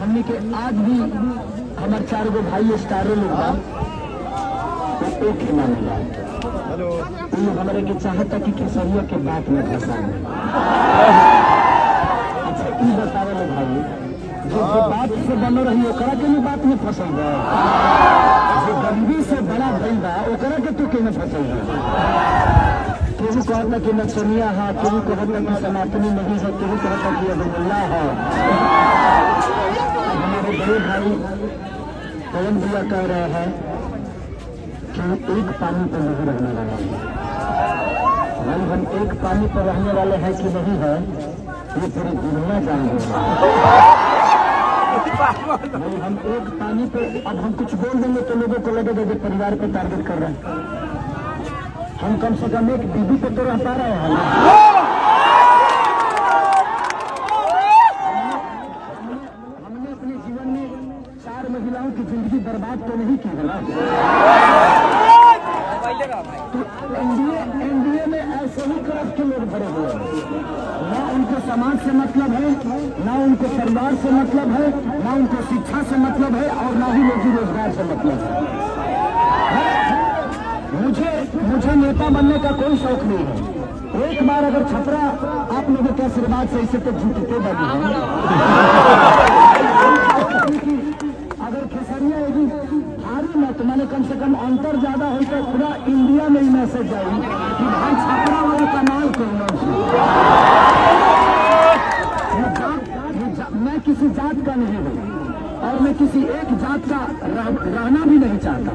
हमने के आज भी हमारे 4 गो भाई स्टारे लोग बा एक ही मानेला। हेलो हमारे के चाहता कि केसरिया के बात में फंसा है। अच्छा ई बतावे लो भाई जो बात से बनो रही ओकरा के भी बात में फंसल गए, जो गंदी से बड़ा भइल बा ओकरा के तू के में फंसल गए। केहू कहता कि नक्सलिया है, केहू कहता कि सनातनी नहीं है, केहू कहता कि अब्दुल्ला है। हमारे बड़े भाई पवन भैया कह रहे हैं कि एक पानी पर नहीं रहने वाला भाई, हम एक पानी पर रहने वाले हैं कि नहीं है ये पूरी दुनिया जान रही है। हम एक पानी पे अब हम कुछ बोल देंगे तो लोगों को लगेगा कि परिवार पे टारगेट कर रहे हैं। हम कम से कम एक बीबी पे तो रह पा रहे हैं। हमने अपने जीवन में 4 महिलाओं की जिंदगी बर्बाद तो नहीं की है ना। तो एनडीए में ऐसे ही तरफ के लोग भरे हुए हैं, ना उनको समाज से मतलब है, ना उनको परिवार से मतलब है, ना उनको शिक्षा से मतलब है और ना ही रोजी रोजगार से मतलब है। मुझे नेता बनने का कोई शौक नहीं है। एक बार अगर छपरा आप लोगों के आशीर्वाद से इसे तो जीतते बने हैं, अगर खेसरिया यदि भारी न तो मैंने कम से कम अंतर ज्यादा हो तो पूरा इंडिया में ही मैसेज जाए कि भाई छपरा वाले कमाल करना। मैं किसी जात का नहीं हूँ और मैं किसी एक जात का रहना भी नहीं चाहता।